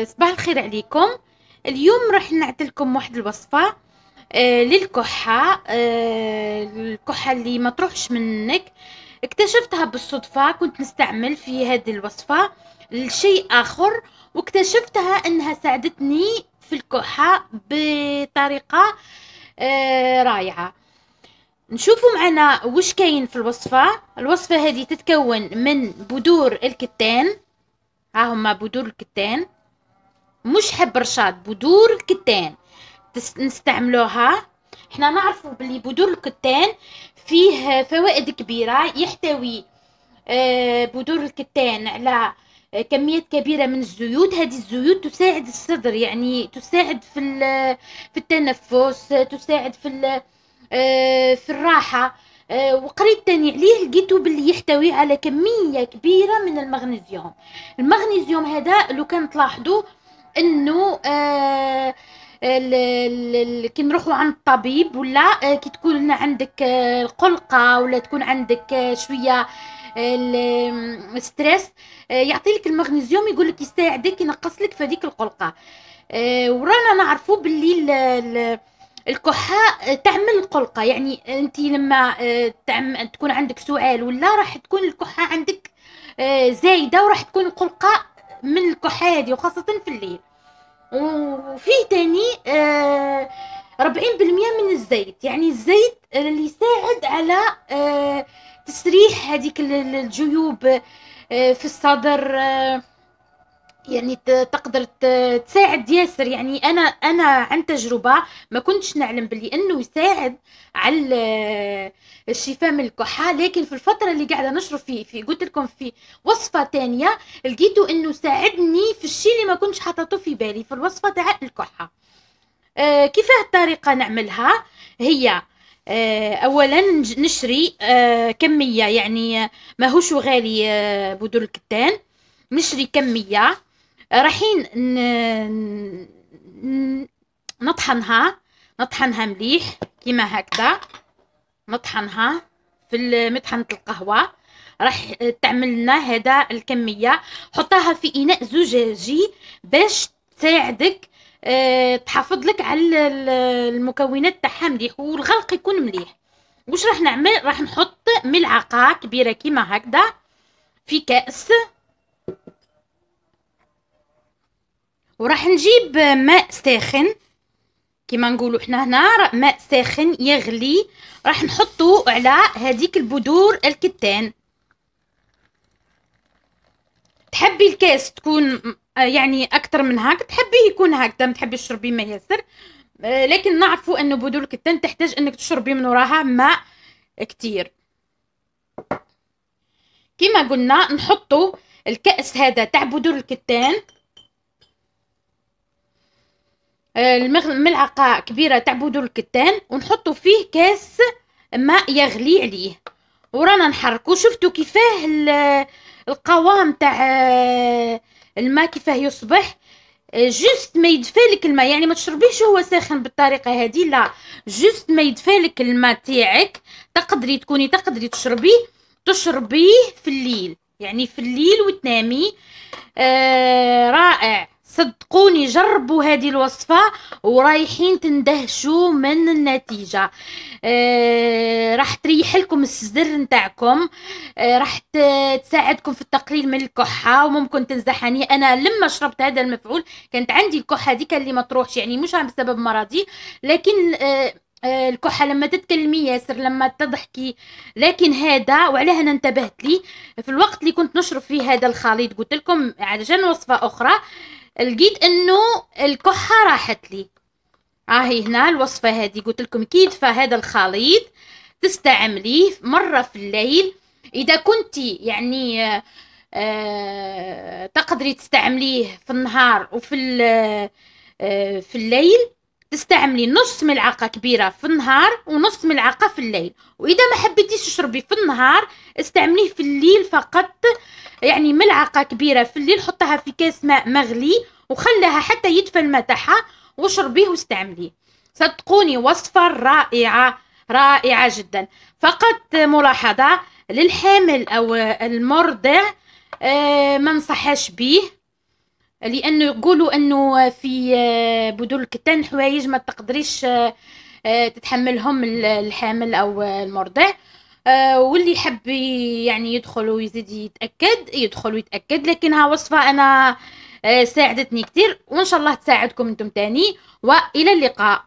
صباح الخير عليكم. اليوم راح نعطيلكم واحد الوصفة للكحة. الكحة اللي ما تروحش منك. اكتشفتها بالصدفة، كنت نستعمل في هذه الوصفة لشيء آخر، واكتشفتها أنها ساعدتني في الكحة بطريقة رائعة. نشوفوا معنا وش كاين في الوصفة هذه تتكون من بذور الكتان. ها هما بذور الكتان، مش حب رشاد، بذور الكتان نستعملوها. احنا نعرفوا بلي بذور الكتان فيه فوائد كبيرة. يحتوي بذور الكتان على كميات كبيرة من الزيوت. هذه الزيوت تساعد الصدر، يعني تساعد في التنفس، تساعد في الراحة. وقريت تاني عليه لقيته باللي يحتوي على كمية كبيرة من المغنيسيوم. المغنيسيوم هذا لو كان تلاحظوا انه كي نروحوا عند الطبيب ولا كي تكون عندك القلقة ولا تكون عندك شوية الستريس، يعطيلك المغنيسيوم، يقولك يساعدك ينقص لك في هذيك القلقة. ورانا نعرفوا باللي الكحة تعمل القلقة. يعني انت لما تكون عندك سؤال ولا راح تكون الكحة عندك زايدة، وراح تكون القلقة من الكحة هذه، وخاصة في الليل. وفيه تاني 40% من الزيت، يعني الزيت اللي يساعد على تسريح هذيك الجيوب في الصدر. يعني تقدر تساعد ياسر. يعني انا عن تجربه ما كنتش نعلم بلي انه يساعد على الشفاء من الكحه، لكن في الفتره اللي قاعده نشرب في قلت لكم في وصفه تانية لقيته انه ساعدني في الشيء اللي ما كنتش حاطته في بالي في الوصفه تاع الكحه. كيفاه الطريقه نعملها؟ هي اولا نشري كميه، يعني ماهوش غالي بذور الكتان. نشري كميه، رايحين نطحنها مليح كيما هكذا. نطحنها في مطحنة القهوة. راح تعمل لنا هذا الكمية. حطها في إناء زجاجي باش تساعدك تحافظ لك على المكونات تاعها مليح، والغلق يكون مليح. واش راح نعمل؟ راح نحط ملعقة كبيرة كيما هكذا في كأس، وراح نجيب ماء ساخن كيما نقولوا احنا هنا، ماء ساخن يغلي. راح نحطه على هذيك البذور الكتان. تحبي الكاس تكون يعني اكثر من هكا، تحبيه يكون هكذا، ما تحبيش تشربي ماء ياسر. لكن نعرفوا انه بذور الكتان تحتاج انك تشربي من وراها ماء كتير. كيما قلنا نحطوا الكأس هذا تاع بذور الكتان، ملعقة كبيرة تاع بذور الكتان، ونحطوا فيه كاس ماء يغلي عليه، ورانا نحركو. شفتوا كيفاه القوام تاع الماء كيفاه يصبح جست ما يدفالك الماء. يعني ما تشربيش هو ساخن بالطريقه هذه، لا، جست ما يدفالك الماء تاعك تقدري تشربيه في الليل، يعني في الليل وتنامي. رائع، صدقوني جربوا هذه الوصفة ورايحين تندهشوا من النتيجة. راح تريح لكم الصدر نتاعكم. راح تساعدكم في التقليل من الكحة، وممكن تنزحني. أنا لما شربت هذا المفعول كانت عندي الكحة دي اللي ما تروحش، يعني مش بسبب مرضي، لكن الكحة لما تتكلمي ياسر، لما تضحكي. لكن هذا، وعليه انا انتبهت لي في الوقت اللي كنت نشرب فيه هذا الخليط، قلت لكم عشان وصفة أخرى، لقيت انه الكحة راحت لي. هاي هنا الوصفة هذه قلت لكم كيف هذا الخليط تستعمليه مرة في الليل. إذا كنتي يعني تقدري تستعمليه في النهار وفي في الليل، تستعملي نص ملعقة كبيرة في النهار ونص ملعقة في الليل. وإذا ما حبيتيش تشربي في النهار، استعمليه في الليل فقط، يعني ملعقة كبيرة في الليل. حطها في كاس ماء مغلي وخلها حتى يدفى الماء تاعها، وشربيه واستعمليه. صدقوني وصفة رائعة، رائعة جدا. فقط ملاحظة للحامل أو المرضع، ما نصحش بيه. لانه يقولوا انه في بدول الكتان حوايج ما تقدريش تتحملهم الحامل او المرضع. واللي يحب يعني يدخل ويزيد يتأكد يدخل ويتأكد. لكنها وصفة أنا ساعدتني كتير، وإن شاء الله تساعدكم أنتم تاني. وإلى اللقاء.